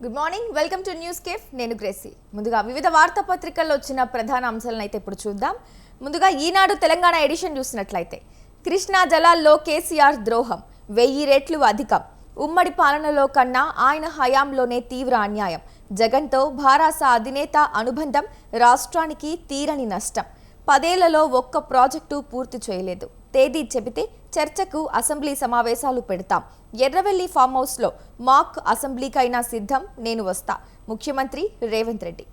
Good morning, welcome to news cafe. నేను Gracie. ముందుగా వివిధ వార్తాపత్రికల్లో వచ్చిన ప్రధాన అంశాలను అయితే ఇప్పుడు చూద్దాం. ముందుగా ఈనాడు తెలంగాణ ఎడిషన్ చూసినట్లయితే కృష్ణా జలాల్లో కేసీఆర్ ద్రోహం 1000 రెట్లు అధికం. ఉమ్మడి పాలనలో కన్నా ఆయన హయాంలోనే తీవ్ర అన్యాయం. జగన్తో భారాస అధినేత అనుబంధం రాష్ట్రానికి తీరని నష్టం. 10 ఏళ్లలో ఒక్క ప్రాజెక్టు పూర్తి చేయలేదు. తేదీ చెబితే చర్చకు అసెంబ్లీ సమావేశాలు పెడతాం. ఎర్రవెల్లి ఫామ్ హౌస్లో మాక్ అసెంబ్లీకైనా సిద్ధం, నేను వస్తా ముఖ్యమంత్రి రేవంత్ రెడ్డి.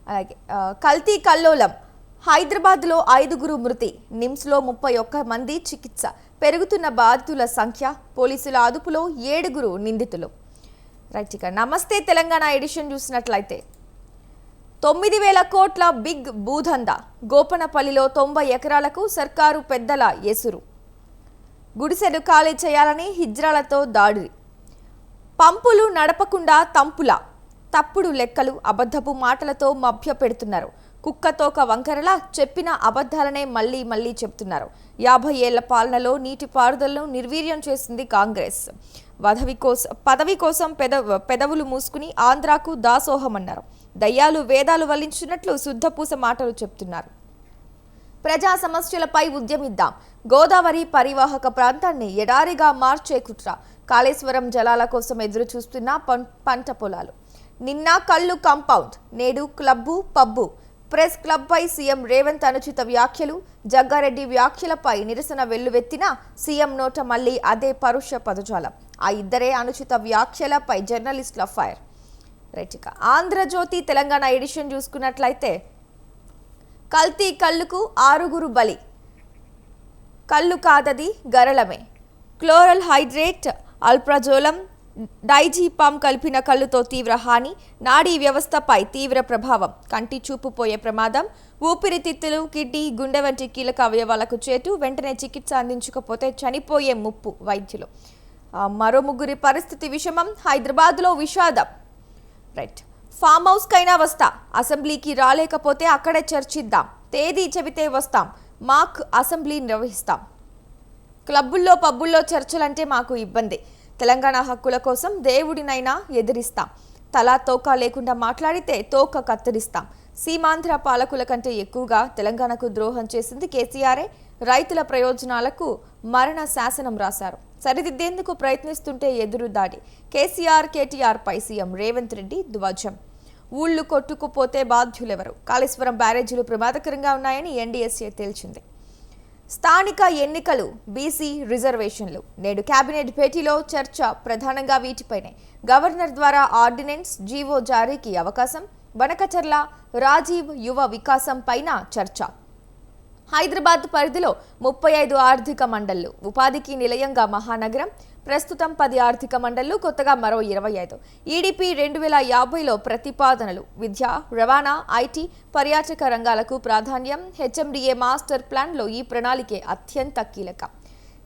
అలాగే కల్తీ కల్లోలం హైదరాబాద్లో 5గురు మృతి, నిమ్స్లో 31 మంది చికిత్స. పెరుగుతున్న బాధితుల సంఖ్య, పోలీసుల అదుపులో 7గురు నిందితులు. రైట్, ఇక నమస్తే తెలంగాణ ఎడిషన్ చూసినట్లయితే 9,000 కోట్ల బిగ్ భూదందా. గోపనపల్లిలో 90 ఎకరాలకు సర్కారు పెద్దల ఎసురు. గుడిసెలు ఖాళీ చేయాలని హిజ్రాలతో దాడి. పంపులు నడపకుండా తంపులా. తప్పుడు లెక్కలు, అబద్ధపు మాటలతో మభ్య పెడుతున్నారు. కుక్కతోక వంకరలా చెప్పిన అబద్ధాలనే మళ్లీ మళ్లీ చెప్తున్నారు. 50 ఏళ్ల పాలనలో నీటిపారుదలను నిర్వీర్యం చేసింది కాంగ్రెస్. పదవి కోసం పెదవులు మూసుకుని ఆంధ్రాకు దాసోహమన్నారు. దయ్యాలు వేదాలు వల్లించినట్లు శుద్ధపూస మాటలు చెప్తున్నారు. ప్రజా సమస్యలపై ఉద్యమిద్దాం. గోదావరి పరివాహక ప్రాంతాన్ని ఎడారిగా మార్చే కుట్ర. కాళేశ్వరం జలాల కోసం ఎదురు చూస్తున్న పంట పొలాలు. నిన్న కళ్ళు కాంపౌండ్, నేడు క్లబ్బు పబ్బు. ప్రెస్ క్లబ్పై సీఎం రేవంత్ అనుచిత వ్యాఖ్యలు. జగ్గారెడ్డి వ్యాఖ్యలపై నిరసన వెల్లువెత్తిన సీఎం నోట మళ్లీ అదే పరుష పదజాలం. ఆ ఇద్దరే అనుచిత వ్యాఖ్యలపై జర్నలిస్టుల ఫైర్. రైట్, ఇక ఆంధ్రజ్యోతి తెలంగాణ ఎడిషన్ చూసుకున్నట్లయితే కల్తీ కళ్ళుకు 6గురు బలి. కళ్ళు కాదది గరళమే. క్లోరల్ హైడ్రేట్, అల్ప్రాజోలం, డైజీపామ్ కలిపిన కళ్ళుతో తీవ్ర హాని. నాడీ వ్యవస్థపై తీవ్ర ప్రభావం. కంటి చూపు పోయే ప్రమాదం. ఊపిరితిత్తులు, కిడ్నీ, గుండె వంటి కీలక అవయవాలకు చేటు. వెంటనే చికిత్స అందించకపోతే చనిపోయే ముప్పు. వైద్యులు. మరో 3 పరిస్థితి విషమం. హైదరాబాద్లో విషాదం. రైట్, ఫామ్ హౌస్కైనా వస్తా. అసెంబ్లీకి రాలేకపోతే అక్కడే చర్చిద్దాం. తేదీ చెబితే వస్తాం. మాక్ అసెంబ్లీ నిర్వహిస్తాం. క్లబ్బుల్లో పబ్బుల్లో చర్చలంటే మాకు ఇబ్బంది. తెలంగాణ హక్కుల కోసం దేవుడినైనా ఎదిరిస్తాం. తలా తోక లేకుండా మాట్లాడితే తోక కత్తిరిస్తాం. సీమాంధ్ర పాలకుల కంటే ఎక్కువగా తెలంగాణకు ద్రోహం చేసింది కేసీఆరే. రైతుల ప్రయోజనాలకు మరణ శాసనం రాశారు. సరిదిద్దేందుకు ప్రయత్నిస్తుంటే ఎదురు దాడి. కేసీఆర్ కేటీఆర్ పై సీఎం రేవంత్ రెడ్డి ధ్వజం. ఊళ్లు కొట్టుకుపోతే బాధ్యులెవరు? కాళేశ్వరం బ్యారేజీలు ప్రమాదకరంగా ఉన్నాయని ఎన్డీఎస్ఏ తేల్చింది. స్థానిక ఎన్నికలు, బీసీ రిజర్వేషన్లు. నేడు కేబినెట్ భేటీలో చర్చ ప్రధానంగా వీటిపైనే. గవర్నర్ ద్వారా ఆర్డినెన్స్, జీవో జారీకి అవకాశం. బనకచర్ల రాజీవ్ యువ వికాసం పైన చర్చ. హైదరాబాద్ పరిధిలో 35 ఆర్థిక మండళ్లు. ఉపాధికి నిలయంగా మహానగరం. ప్రస్తుతం 10 ఆర్థిక మండళ్లు, కొత్తగా మరో 25. ఈడీపీ 2050లో ప్రతిపాదనలు. విద్య, రవాణా, ఐటీ, పర్యాటక రంగాలకు ప్రాధాన్యం. హెచ్ఎండిఏ మాస్టర్ ప్లాన్లో ఈ ప్రణాళికే అత్యంత కీలకం.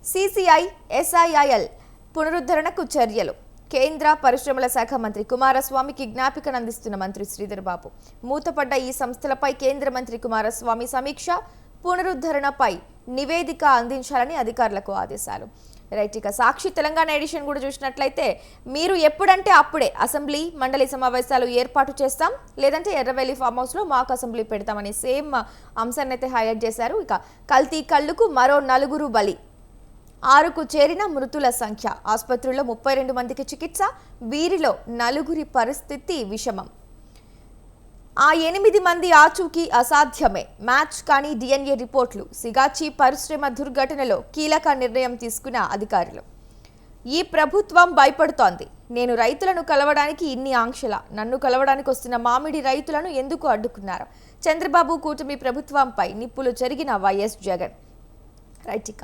సిసిఐ, ఎస్ఐఐఎల్ పునరుద్ధరణకు చర్యలు. కేంద్ర పరిశ్రమల శాఖ మంత్రి కుమారస్వామికి జ్ఞాపికను అందిస్తున్న మంత్రి శ్రీధర్ బాబు. మూతపడ్డ ఈ సంస్థలపై కేంద్ర మంత్రి కుమారస్వామి సమీక్ష. పునరుద్ధరణపై నివేదిక అందించాలని అధికారులకు ఆదేశాలు. రైట్, ఇక సాక్షి తెలంగాణ ఎడిషన్ కూడా చూసినట్లయితే మీరు ఎప్పుడంటే అప్పుడే అసెంబ్లీ మండలి సమావేశాలు ఏర్పాటు చేస్తాం, లేదంటే ఎర్రవెల్లి ఫామ్ హౌస్లో మాకు అసెంబ్లీ పెడతామని సేమ్ అంశాన్ని అయితే హైలైట్ చేశారు. ఇక కల్తీ కళ్ళుకు మరో 4గురు బలి. 6కు చేరిన మృతుల సంఖ్య. ఆసుపత్రుల్లో 32 మందికి చికిత్స. వీరిలో 4గురి పరిస్థితి విషమం. ఆ 8 మంది ఆచూకీ అసాధ్యమే. మ్యాచ్ కానీ డిఎన్ఏ రిపోర్ట్లు. సిగాచి పరిశ్రమ దుర్ఘటనలో కీలక నిర్ణయం తీసుకున్న అధికారులు. ఈ ప్రభుత్వం భయపడుతోంది. నేను రైతులను కలవడానికి ఇన్ని ఆంక్షల. నన్ను కలవడానికి వస్తున్న మామిడి రైతులను ఎందుకు అడ్డుకున్నారు? చంద్రబాబు కూటమి ప్రభుత్వంపై నిప్పులు చెరిగిన వైఎస్ జగన్. రైట్, ఇక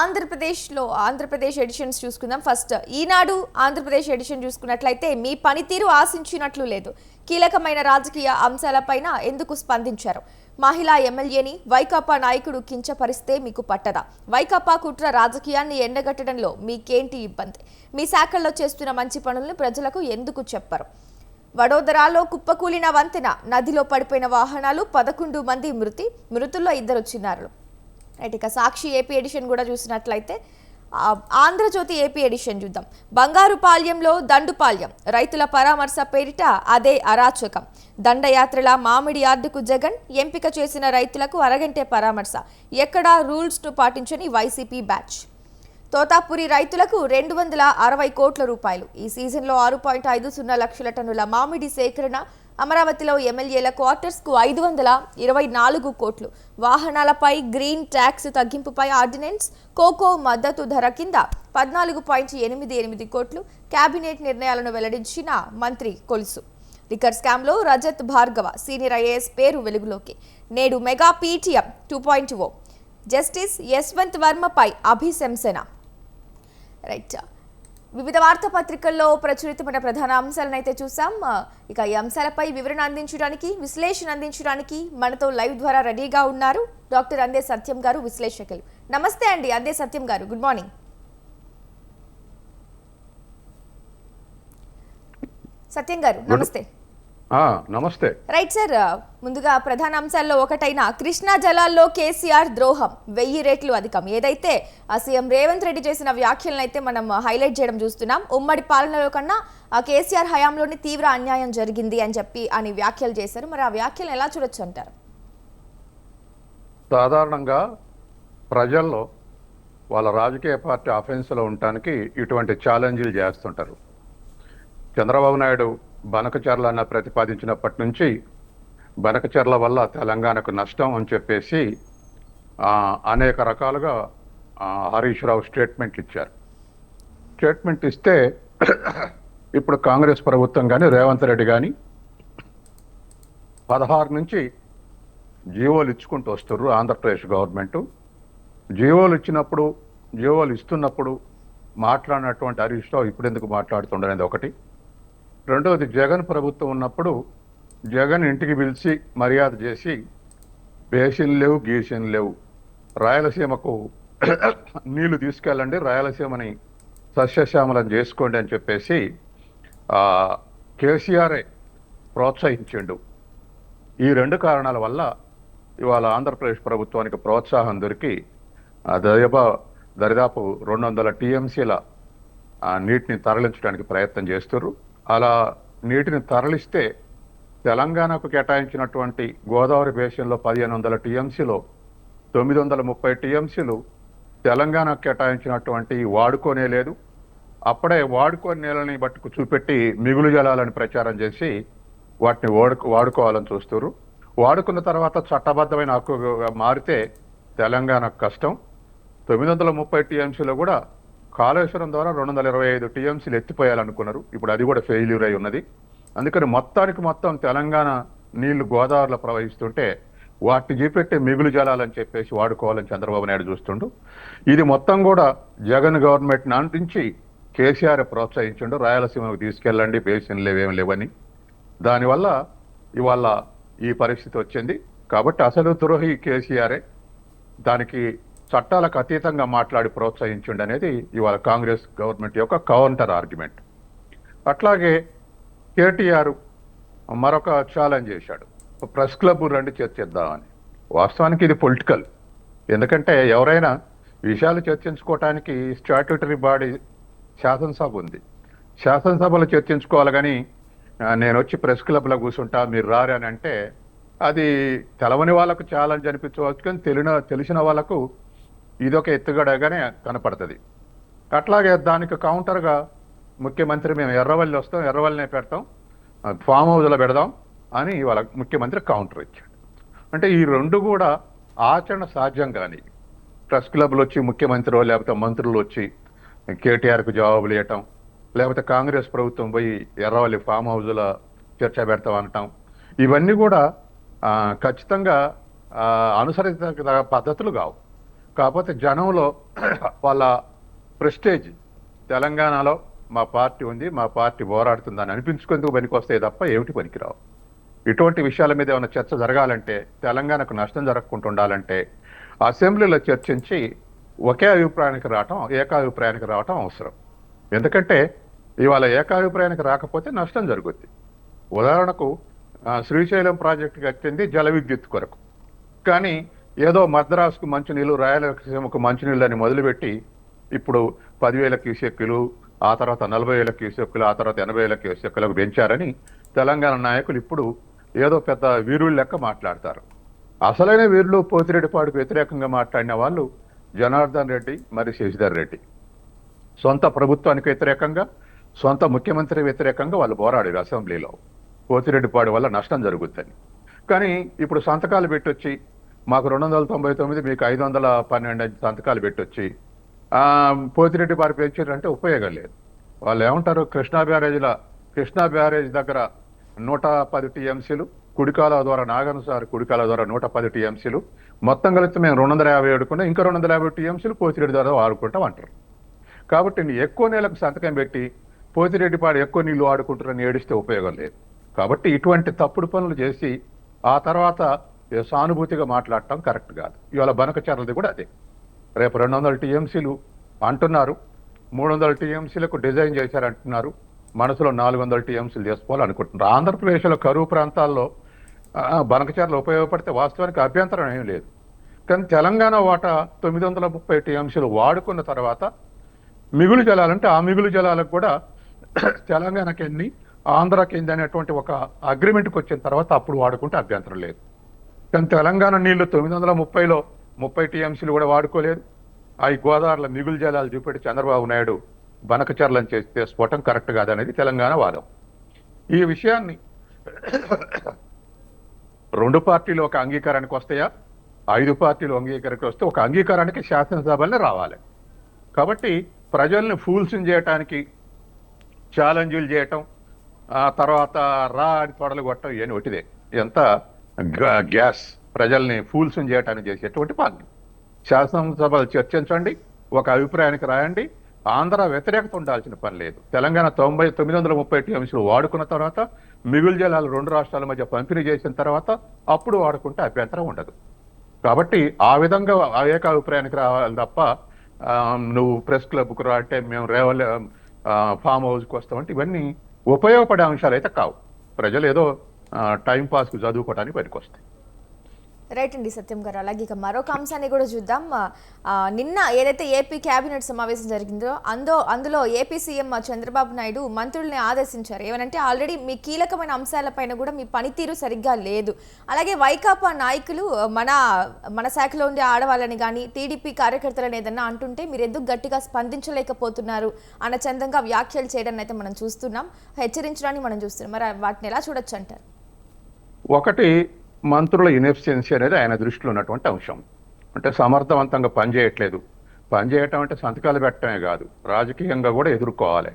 ఆంధ్రప్రదేశ్ ఎడిషన్స్ చూసుకుందాం. ఫస్ట్ ఈనాడు ఆంధ్రప్రదేశ్ ఎడిషన్ చూసుకున్నట్లయితే మీ పనితీరు ఆశించినట్లు లేదు. కీలకమైన రాజకీయ అంశాలపైన ఎందుకు స్పందించారు? మహిళా ఎమ్మెల్యేని వైకాపా నాయకుడు కించపరిస్తే మీకు పట్టదా? వైకాపా కుట్ర రాజకీయాన్ని ఎండగట్టడంలో మీకేంటి ఇబ్బంది? మీ శాఖల్లో చేస్తున్న మంచి పనులను ప్రజలకు ఎందుకు చెప్పరు? వడోదరాలో కుప్పకూలిన వంతెన, నదిలో పడిపోయిన వాహనాలు, 11 మంది మృతుల్లో 2 చిన్నారులు. రైట్, ఇక సాక్షి ఏపీ ఎడిషన్ కూడా చూసినట్లయితే ఆంధ్రజ్యోతి ఏపీ ఎడిషన్ చూద్దాం. బంగారుపాళ్యంలో దండుపాళ్యం, రైతుల పరామర్శ పేరిట అదే అరాచకం. దండయాత్రల మామిడి యార్డుకు జగన్, ఎంపిక చేసిన రైతులకు అరగంటే పరామర్శ. ఎక్కడా రూల్స్ను పాటించని వైసీపీ బ్యాచ్. తోతాపురి రైతులకు 260 కోట్ల రూపాయలు. ఈ సీజన్లో 6.50 లక్షల టన్నుల మామిడి సేకరణ. అమరావతిలో ఎమ్మెల్యేల క్వార్టర్స్కు 524 కోట్లు. వాహనాలపై గ్రీన్ ట్యాక్స్ తగ్గింపుపై ఆర్డినెన్స్. కోకో మద్దతు ధర కింద 14.88 కోట్లు. కేబినెట్ నిర్ణయాలను వెల్లడించిన మంత్రి కొలుసు. లిక్కర్ స్కామ్లో రజత్ భార్గవ సీనియర్ ఐఏఎస్ పేరు వెలుగులోకి. నేడు మెగా పీటీఎం 2.0. జస్టిస్ యశ్వంత్ వర్మపై అభిశంసన. రైట్, వివిధ వార్తాపత్రికల్లో ప్రచురితమైన ప్రధాన అంశాలను అయితే చూసాం. ఇక ఈ అంశాలపై వివరణ అందించడానికి, విశ్లేషణ అందించడానికి మనతో లైవ్ ద్వారా రెడీగా ఉన్నారు డాక్టర్ అందే సత్యం గారు, విశ్లేషకులు. నమస్తే అండి అందే సత్యం గారు, గుడ్ మార్నింగ్. సత్యం గారు నమస్తే. నమస్తే. రైట్ సార్, ముందుగా ప్రధాన అంశాల్లో ఒకటైన కృష్ణా జలాల్లో కేసీఆర్ ద్రోహం 1000 రెట్లు అధికం. ఏదైతే సీఎం రేవంత్ రెడ్డి చేసిన వ్యాఖ్యలను అయితే మనం హైలైట్ చేయడం చూస్తున్నాం. ఉమ్మడి పాలనలో కన్నా కేసీఆర్ హయాంలోని తీవ్ర అన్యాయం జరిగింది అని వ్యాఖ్యలు చేశారు. మరి ఆ వ్యాఖ్యలను ఎలా చూడొచ్చు అంటారు? సాధారణంగా ప్రజల్లో వాళ్ళ రాజకీయ పార్టీ అఫెన్స్లో ఉండటానికి ఇటువంటి ఛాలెంజ్లు చేస్తుంటారు. చంద్రబాబు నాయుడు బనకచర్ల అన్న ప్రతిపాదించినప్పటి నుంచి బనకచర్ల వల్ల తెలంగాణకు నష్టం అని చెప్పేసి అనేక రకాలుగా హరీష్ రావు స్టేట్మెంట్లు ఇచ్చారు. స్టేట్మెంట్ ఇస్తే ఇప్పుడు కాంగ్రెస్ ప్రభుత్వం కానీ రేవంత్ రెడ్డి కానీ 16 నుంచి జీవోలు ఇచ్చుకుంటూ వస్తున్నారు. ఆంధ్రప్రదేశ్ గవర్నమెంట్ జీవోలు ఇస్తున్నప్పుడు మాట్లాడినటువంటి హరీష్ రావు ఇప్పుడు ఎందుకు మాట్లాడుతుండనేది ఒకటి. రెండవది, జగన్ ప్రభుత్వం ఉన్నప్పుడు జగన్ ఇంటికి పిలిచి మర్యాద చేసి బేసిన్ లేవు, గీసిన్ లేవు, రాయలసీమకు నీళ్లు తీసుకెళ్ళండి, రాయలసీమని సస్యశ్యామలం చేసుకోండి అని చెప్పేసి కేసీఆరే ప్రోత్సహించిండు. ఈ 2 కారణాల వల్ల ఇవాళ ఆంధ్రప్రదేశ్ ప్రభుత్వానికి ప్రోత్సాహం దొరికి దరిదాపు 200 టీఎంసీల నీటిని తరలించడానికి ప్రయత్నం చేస్తున్నారు. అలా నీటిని తరలిస్తే తెలంగాణకు కేటాయించినటువంటి గోదావరి బేసిన్లో 1500 టీఎంసీలో 930 టీఎంసీలు తెలంగాణకు కేటాయించినటువంటి వాడుకోనే లేదు. అప్పుడే వాడుకోని నీళ్ళని బట్టుకు చూపెట్టి మిగులు జలాలని ప్రచారం చేసి వాటిని వాడుకోవాలని చూస్తున్నారు. వాడుకున్న తర్వాత చట్టబద్ధమైన హక్కుగా మారితే తెలంగాణకు కష్టం. 930 టీఎంసీలో కూడా కాళేశ్వరం ద్వారా 225 టీఎంసీలు ఎత్తిపోయాలనుకున్నారు. ఇప్పుడు అది కూడా ఫెయిల్యూర్ అయి ఉన్నది. అందుకని మొత్తం తెలంగాణ నీళ్లు గోదావరిలో ప్రవహిస్తుంటే వాటిని చూపెట్టే మిగులు జలాలని చెప్పేసి వాడుకోవాలని చంద్రబాబు నాయుడు చూస్తుండు. ఇది మొత్తం కూడా జగన్ గవర్నమెంట్ నాటించి కేసీఆర్ ప్రోత్సహించిండు. రాయలసీమకు తీసుకెళ్ళండి, బేసిన్ లేవేం లేవని. దానివల్ల ఇవాళ ఈ పరిస్థితి వచ్చింది. కాబట్టి అసలు ద్రోహి కేసీఆరే. దానికి చట్టాలకు అతీతంగా మాట్లాడి ప్రోత్సహించండి అనేది ఇవాళ కాంగ్రెస్ గవర్నమెంట్ యొక్క కౌంటర్ ఆర్గ్యుమెంట్. అట్లాగే కేటీఆర్ మరొక ఛాలెంజ్ చేశాడు, ప్రెస్ క్లబ్ రండి చర్చిద్దామని. వాస్తవానికి ఇది పొలిటికల్. ఎందుకంటే ఎవరైనా విషయాలు చర్చించుకోవటానికి స్టాట్యూటరీ బాడీ శాసనసభ ఉంది. శాసనసభలో చర్చించుకోవాలి. కానీ నేను వచ్చి ప్రెస్ క్లబ్లో కూర్చుంటా, మీరు రారు అని అంటే అది తెలవని వాళ్ళకు ఛాలెంజ్ అనిపించవచ్చు, కానీ తెలిసిన వాళ్ళకు ఇదొక ఎత్తుగడగానే కనపడుతుంది. అట్లాగే దానికి కౌంటర్గా ముఖ్యమంత్రి మేము ఎర్రవల్లి వస్తాం, ఎర్రవల్లినే పెడతాం, ఫామ్ హౌస్లో పెడదాం అని ఇవాళ ముఖ్యమంత్రి కౌంటర్ ఇచ్చాడు. అంటే ఈ 2 కూడా ఆచరణ సాధ్యం కానీ ప్రెస్ క్లబ్లు వచ్చి ముఖ్యమంత్రి లేకపోతే మంత్రులు వచ్చి కేటీఆర్కు జవాబులు ఇవ్వటం, లేకపోతే కాంగ్రెస్ ప్రభుత్వం పోయి ఎర్రవల్లి ఫామ్ హౌస్లో చర్చ పెడతాం అనటం, ఇవన్నీ కూడా ఖచ్చితంగా అనుసరించ పద్ధతులు కావు. కాకపోతే జనంలో వాళ్ళ ప్రెస్టేజ్, తెలంగాణలో మా పార్టీ ఉంది, మా పార్టీ పోరాడుతుందని అనిపించుకుందుకు పనికొస్తాయి తప్ప ఏమిటి పనికిరావు. ఇటువంటి విషయాల మీద ఏమైనా చర్చ జరగాలంటే, తెలంగాణకు నష్టం జరగకుండా ఉండాలంటే అసెంబ్లీలో చర్చించి ఏకాభిప్రాయానికి రావటం అవసరం. ఎందుకంటే ఇవాళ ఏకాభిప్రాయానికి రాకపోతే నష్టం జరుగుద్ది. ఉదాహరణకు శ్రీశైలం ప్రాజెక్టు కట్టింది జల విద్యుత్ కొరకు, కానీ ఏదో మద్రాసుకు మంచినీళ్ళు, రాయలసీమకు మంచినీళ్ళు అని మొదలుపెట్టి ఇప్పుడు 10,000 క్యూసెక్కులు, ఆ తర్వాత 40,000 క్యూసెక్కులు, ఆ తర్వాత 80,000 క్యూసెక్కులకు పెంచారని తెలంగాణ నాయకులు ఇప్పుడు ఏదో పెద్ద వీరుళ్ళ లెక్క మాట్లాడతారు. అసలైన వీరులు పోతిరెడ్డిపాడుకు వ్యతిరేకంగా మాట్లాడిన వాళ్ళు జనార్దన్ రెడ్డి మరి శశిధర్ రెడ్డి. సొంత ప్రభుత్వానికి వ్యతిరేకంగా, సొంత ముఖ్యమంత్రి వ్యతిరేకంగా వాళ్ళు పోరాడారు అసెంబ్లీలో, పోతిరెడ్డిపాడు వల్ల నష్టం జరుగుద్దని. కానీ ఇప్పుడు సంతకాలు పెట్టొచ్చి మాకు 299, మీకు 512 సంతకాలు పెట్టొచ్చి పోతిరెడ్డిపాడు పెంచారంటే ఉపయోగం లేదు. వాళ్ళు ఏమంటారు, కృష్ణా బ్యారేజ్ దగ్గర 110 టీఎంసీలు, కుడికాల ద్వారా నాగనసారి కుడికాల ద్వారా 110 టీఎంసీలు, మొత్తం కలిసి మేము 250 అడుకున్నా, ఇంకా 250 టీఎంసీలు పోతిరెడ్డి ద్వారా వాడుకుంటాం అంటారు. కాబట్టి ఎక్కువ నీళ్ళకు సంతకం పెట్టి పోతిరెడ్డిపాడు ఎక్కువ నీళ్లు వాడుకుంటారని ఏడిస్తే ఉపయోగం లేదు. కాబట్టి ఇటువంటి తప్పుడు పనులు చేసి ఆ తర్వాత సానుభూతిగా మాట్లాడటం కరెక్ట్ కాదు. ఇవాళ బనకచర్లది కూడా అదే. రేపు 200 టీఎంసీలు అంటున్నారు, 300 టీఎంసీలకు డిజైన్ చేశారంటున్నారు, మనసులో 400 టీఎంసీలు చేసుకోవాలనుకుంటున్నారు. ఆంధ్రప్రదేశ్లో కరువు ప్రాంతాల్లో బనకచర్లు ఉపయోగపడితే వాస్తవానికి అభ్యంతరం ఏం లేదు. కానీ తెలంగాణ వాటా 930 టీఎంసీలు వాడుకున్న తర్వాత మిగులు జలాలంటే ఆ మిగులు జలాలకు కూడా తెలంగాణకి ఎన్ని, ఆంధ్రాకి ఎన్ని అనేటువంటి ఒక అగ్రిమెంట్కి వచ్చిన తర్వాత అప్పుడు వాడుకుంటే అభ్యంతరం లేదు. కానీ తెలంగాణ నీళ్లు 930లో 30 టీఎంసీలు కూడా వాడుకోలేదు. అవి గోదావరిలో మిగులు జలాలు చూపెట్టి చంద్రబాబు నాయుడు బనకచర్లను చేస్తే స్ఫోటం కరెక్ట్ కాదనేది తెలంగాణ వాదం. ఈ విషయాన్ని 2 పార్టీలు ఒక అంగీకారానికి వస్తాయా, 5 పార్టీలు అంగీకారానికి వస్తే ఒక అంగీకారానికి శాసనసభలనే రావాలి. కాబట్టి ప్రజల్ని ఫూల్స్ చేయటానికి ఛాలెంజ్లు చేయటం, ఆ తర్వాత రా అని తొడలు కొట్టడం ఇవన్నీ ఒకటిదే. ఎంత గ్యాస్ ప్రజల్ని ఫూల్స్ చేయటానికి చేసేటువంటి పని. శాసనసభలు చర్చించండి, ఒక అభిప్రాయానికి రాయండి. ఆంధ్ర వ్యతిరేకత ఉండాల్సిన పని లేదు. తెలంగాణ 930 టీఎంసీలు వాడుకున్న తర్వాత మిగులు జలాలు 2 రాష్ట్రాల మధ్య పంపిణీ చేసిన తర్వాత అప్పుడు వాడుకుంటే అభ్యంతరం ఉండదు. కాబట్టి ఆ విధంగా ఏకాభిప్రాయానికి రావాలి తప్ప నువ్వు ప్రెస్ క్లబ్కు రా అంటే మేము ఫామ్ హౌస్కి వస్తామంటే ఇవన్నీ ఉపయోగపడే అంశాలు అయితే కావు. ప్రజలు ఏదో టైం పాస్కి చదువుకోవడానికి పనికొస్తాయి. రైట్ అండి సత్యం గారు. అలాగే ఇక మరొక అంశాన్ని కూడా చూద్దాం. నిన్న ఏదైతే ఏపీ కేబినెట్ సమావేశం జరిగిందో అందులో ఏపీ సీఎం చంద్రబాబు నాయుడు మంత్రుల్ని ఆదేశించారు. ఏమనంటే ఆల్రెడీ మీ కీలకమైన అంశాలపైన కూడా మీ పనితీరు సరిగ్గా లేదు. అలాగే వైకాపా నాయకులు మన శాఖలో ఉండే ఆడవాళ్ళని కానీ టీడీపీ కార్యకర్తలను ఏదన్నా అంటుంటే మీరు ఎందుకు గట్టిగా స్పందించలేకపోతున్నారు అన్న చందంగా వ్యాఖ్యలు చేయడాన్ని అయితే మనం చూస్తున్నాం, హెచ్చరించడాన్ని మనం చూస్తున్నాం. మరి వాటిని ఎలా చూడొచ్చు అంటారు? ఒకటి, మంత్రుల ఇన్ఎఫిషియన్సీ అనేది ఆయన దృష్టిలో ఉన్నటువంటి అంశం. అంటే సమర్థవంతంగా పనిచేయట్లేదు. పనిచేయటం అంటే సంతకాలు పెట్టడమే కాదు, రాజకీయంగా కూడా ఎదుర్కోవాలి,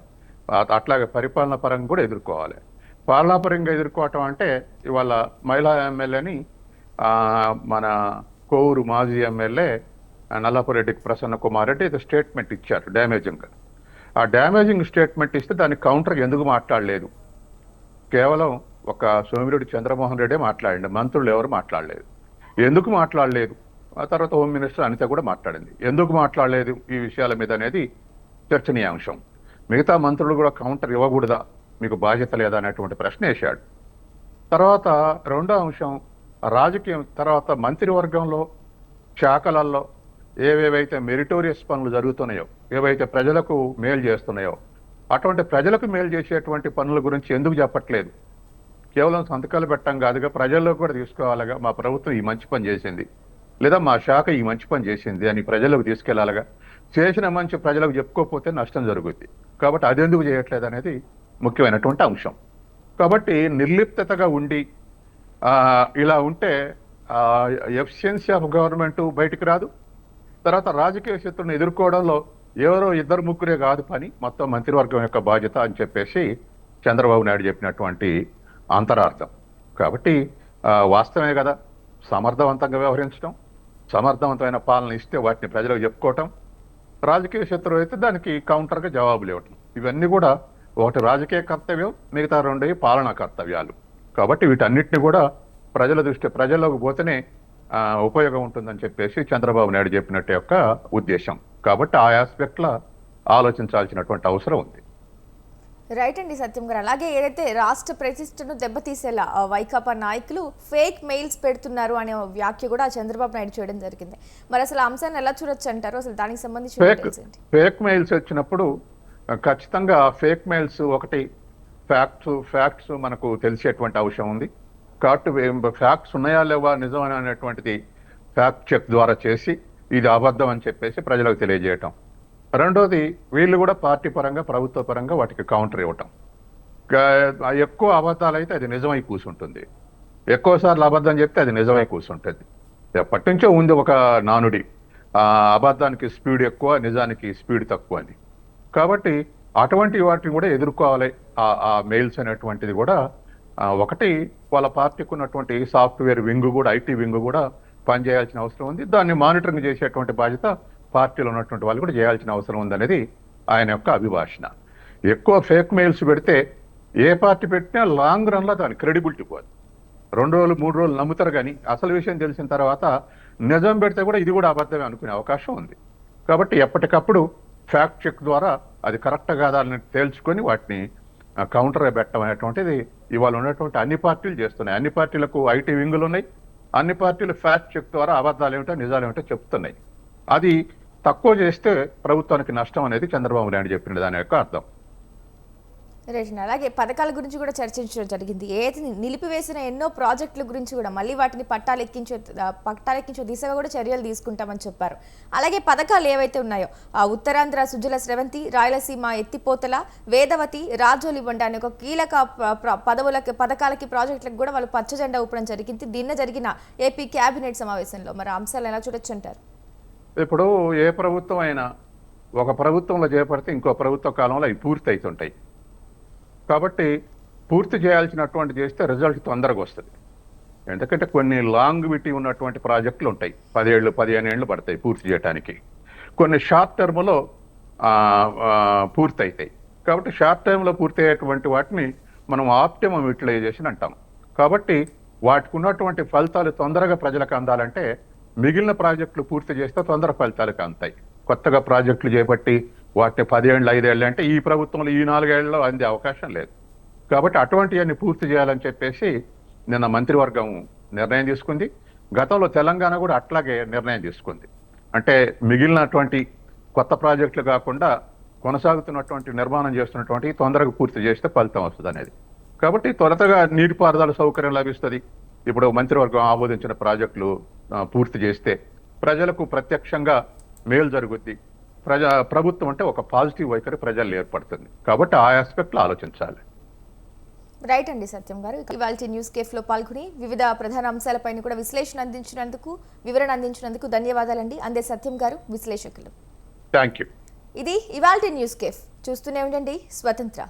అట్లాగే పరిపాలన పరంగా కూడా ఎదుర్కోవాలి. పాలనాపరంగా ఎదుర్కోవటం అంటే ఇవాళ మహిళా ఎమ్మెల్యేని మన కోవూరు మాజీ ఎమ్మెల్యే నల్లపురెడ్డికి ప్రసన్న కుమార్ రెడ్డి ఏదో స్టేట్మెంట్ ఇచ్చారు డ్యామేజింగ్గా. ఆ డ్యామేజింగ్ స్టేట్మెంట్ ఇస్తే దానికి కౌంటర్ ఎందుకు మాట్లాడలేదు? కేవలం ఒక సోమిరెడ్డి చంద్రమోహన్ రెడ్డి మాట్లాడండి, మంత్రులు ఎవరు మాట్లాడలేదు. ఎందుకు మాట్లాడలేదు? ఆ తర్వాత హోమ్ మినిస్టర్ అనిత కూడా మాట్లాడింది. ఎందుకు మాట్లాడలేదు ఈ విషయాల మీద అనేది చర్చనీయాంశం. మిగతా మంత్రులు కూడా కౌంటర్ ఇవ్వకూడదా, మీకు బాధ్యత లేదా అనేటువంటి ప్రశ్న వేశాడు. తర్వాత రెండో అంశం రాజకీయం. తర్వాత మంత్రివర్గంలో శాఖలలో ఏవేవైతే మెరిటోరియస్ పనులు జరుగుతున్నాయో, ఏవైతే ప్రజలకు మేలు చేస్తున్నాయో, అటువంటి ప్రజలకు మేలు చేసేటువంటి పనుల గురించి ఎందుకు చెప్పట్లేదు? కేవలం సంతకాలు పెట్టడం కాదుగా, ప్రజల్లో కూడా తీసుకోవాలిగా. మా ప్రభుత్వం ఈ మంచి పని చేసింది, లేదా మా శాఖ ఈ మంచి పని చేసింది అని ప్రజలకు తీసుకెళ్లాలిగా. చేసిన మంచి ప్రజలకు చెప్పుకోకపోతే నష్టం జరుగుద్ది. కాబట్టి అదెందుకు చేయట్లేదు అనేది ముఖ్యమైనటువంటి అంశం. కాబట్టి నిర్లిప్తగా ఉండి ఇలా ఉంటే ఎఫిషియన్సీ ఆఫ్ గవర్నమెంట్ బయటికి రాదు. తర్వాత రాజకీయ శత్రువులను ఎదుర్కోవడంలో ఎవరో 2-3 కాదు పని, మొత్తం మంత్రివర్గం యొక్క బాధ్యత అని చెప్పేసి చంద్రబాబు నాయుడు చెప్పినటువంటి అంతరార్థం. కాబట్టి వాస్తవమే కదా, సమర్థవంతంగా వ్యవహరించడం, సమర్థవంతమైన పాలన ఇస్తే వాటిని ప్రజలకు చెప్పుకోవటం, రాజకీయ శత్రువు అయితే దానికి కౌంటర్గా జవాబులు ఇవ్వటం, ఇవన్నీ కూడా ఒకటి రాజకీయ కర్తవ్యం, మిగతా 2 పాలనా కర్తవ్యాలు. కాబట్టి వీటన్నిటిని కూడా ప్రజల్లోకి పోతేనే ఉపయోగం ఉంటుందని చెప్పేసి చంద్రబాబు నాయుడు చెప్పినట్టు యొక్క ఉద్దేశం. కాబట్టి ఆ ఆస్పెక్ట్లో ఆలోచించాల్సినటువంటి అవసరం ఉంది. రైట్ అండి సత్యం గారు. అలాగే ఏదైతే రాష్ట్ర ప్రతిష్టను దెబ్బతీసేలా వైకాపా నాయకులు ఫేక్ మెయిల్స్ పెడుతున్నారు అనే వ్యాఖ్య కూడా చంద్రబాబు నాయుడు చేయడం జరిగింది. మరి అసలు ఆ అంశాన్ని ఎలా చూడొచ్చు అంటారు? అసలు దానికి సంబంధించి డీటెయిల్స్ ఏంటి? ఫేక్ మెయిల్స్ వచ్చినప్పుడు ఖచ్చితంగా ఫేక్ మెయిల్స్ ఒకటి ఫ్యాక్ట్స్ మనకు తెలిసేటువంటి అవసరం ఉంది. కాబట్టి ఫ్యాక్ట్స్ ఉన్నాయా లేవా నిజం అనేటువంటిది ఫ్యాక్ట్ చెక్ ద్వారా చేసి ఇది అబద్ధం అని చెప్పేసి ప్రజలకు తెలియజేయటం. రెండోది వీళ్ళు కూడా పార్టీ పరంగా ప్రభుత్వ పరంగా వాటికి కౌంటర్ ఇవ్వటం. ఎక్కువ అబద్ధాలు అయితే అది నిజమై కూర్చుంటుంది, ఎక్కువసార్లు అబద్ధం చెప్తే అది నిజమై కూర్చుంటుంది. ఎప్పటి నుంచో ఉంది ఒక నానుడి, అబద్ధానికి స్పీడ్ ఎక్కువ, నిజానికి స్పీడ్ తక్కువ అని. కాబట్టి అటువంటి వాటిని కూడా ఎదుర్కోవాలి. ఆ మెయిల్స్ అనేటువంటిది కూడా ఒకటి వాళ్ళ పార్టీకి ఉన్నటువంటి సాఫ్ట్వేర్ వింగ్ కూడా, ఐటీ వింగ్ కూడా పనిచేయాల్సిన అవసరం ఉంది. దాన్ని మానిటరింగ్ చేసేటువంటి బాధ్యత పార్టీలో ఉన్నటువంటి వాళ్ళు కూడా చేయాల్సిన అవసరం ఉందనేది ఆయన యొక్క అభిభాషణ. ఎక్కువ ఫేక్ మెయిల్స్ పెడితే ఏ పార్టీ పెట్టినా లాంగ్ రన్లో దాని క్రెడిబిలిటీ పోదు. 2 రోజులు 3 రోజులు నమ్ముతారు, కానీ అసలు విషయం తెలిసిన తర్వాత నిజం పెడితే కూడా ఇది కూడా అబద్ధమే అనుకునే అవకాశం ఉంది. కాబట్టి ఎప్పటికప్పుడు ఫ్యాక్ట్ చెక్ ద్వారా అది కరెక్ట్ కాదా అని తేల్చుకొని వాటిని కౌంటర్ పెట్టడం అనేటువంటిది ఇవాళ ఉన్నటువంటి అన్ని పార్టీలు చేస్తున్నాయి. అన్ని పార్టీలకు ఐటీ వింగులు ఉన్నాయి. అన్ని పార్టీలు ఫ్యాక్ట్ చెక్ ద్వారా అబద్ధాలు ఏమిటో నిజాలు ఏమిటో చెప్తున్నాయి. అది తక్కువ చేస్తే ప్రభుత్వానికి నష్టం అనేది చంద్రబాబు నాయుడు చెప్పిన దాని యొక్క అర్థం. రైట్. అలాగే పథకాల గురించి కూడా చర్చించడం జరిగింది. ఏది నిలిపివేసిన ఎన్నో ప్రాజెక్టుల గురించి కూడా మళ్ళీ వాటిని పట్టాలెక్కించే దిశగా కూడా చర్యలు తీసుకుంటామని చెప్పారు. అలాగే పథకాలు ఏవైతే ఉన్నాయో ఉత్తరాంధ్ర సుజల స్రవంతి, రాయలసీమ ఎత్తిపోతల, వేదవతి, రాజోలి బండ అనే ఒక కీలక పథకాలకి ప్రాజెక్టులకు కూడా వాళ్ళు పచ్చ జెండా ఊపడం జరిగింది నిన్న జరిగిన ఏపీ కేబినెట్ సమావేశంలో. మరి అంశాలు ఎలా చూడొచ్చు అంటారు? ఇప్పుడు ఏ ప్రభుత్వం అయినా ఒక ప్రభుత్వంలో చేపడితే ఇంకో ప్రభుత్వ కాలంలో అవి పూర్తి అవుతుంటాయి. కాబట్టి పూర్తి చేయాల్సినటువంటి చేస్తే రిజల్ట్ తొందరగా వస్తుంది. ఎందుకంటే కొన్ని లాంగ్విటీ ఉన్నటువంటి ప్రాజెక్టులు ఉంటాయి, 10 ఏళ్ళు 15 ఏళ్ళు పడతాయి పూర్తి చేయడానికి. కొన్ని షార్ట్ టర్మ్లో పూర్తి అవుతాయి. కాబట్టి షార్ట్ టైంలో పూర్తి అయ్యేటువంటి వాటిని మనం ఆప్టిమం యూటిలైజేషన్ అంటాం. కాబట్టి వాటికి ఉన్నటువంటి ఫలితాలు తొందరగా ప్రజలకు అందాలంటే మిగిలిన ప్రాజెక్టులు పూర్తి చేస్తే తొందర ఫలితాలకు అందుతాయి. కొత్తగా ప్రాజెక్టులు చేపట్టి వాటిని 10 ఏళ్ళు 5 ఏళ్ళు అంటే ఈ ప్రభుత్వంలో ఈ 4 ఏళ్లలో అందే అవకాశం లేదు. కాబట్టి అటువంటివన్నీ పూర్తి చేయాలని చెప్పేసి నిన్న మంత్రివర్గం నిర్ణయం తీసుకుంది. గతంలో తెలంగాణ కూడా అట్లాగే నిర్ణయం తీసుకుంది. అంటే మిగిలినటువంటి కొత్త ప్రాజెక్టులు కాకుండా కొనసాగుతున్నటువంటి నిర్మాణం చేస్తున్నటువంటి తొందరగా పూర్తి చేస్తే ఫలితం వస్తుంది అనేది. కాబట్టి త్వరగా నీటిపారుదల సౌకర్యం లభిస్తుంది. ఇప్పుడు మంత్రివర్గం ఆమోదించిన ప్రాజెక్టులు పూర్తి చేస్తే ప్రజలకు ప్రత్యక్షంగా మేలు జరుగుద్ది. ప్రభుత్వం అంటే ఒక పాజిటివ్ వైఖరి ప్రజల్లో ఏర్పడుతుంది. కాబట్టి ఆ ఆస్పెక్ట్లో ఆలోచించాలి. రైట్ అండి సత్యం గారు. ఇవాల్టి న్యూస్ కేఫ్లో పాల్గొని వివిధ ప్రధాన అంశాలపైన కూడా వివరణ అందించినందుకు ధన్యవాదాలండి. అందే సత్యం గారు, విశ్లేషకులు. Thank you. ఇది ఇవాల్టి న్యూస్ కేఫ్. చూస్తూనే ఉండండి స్వతంత్ర.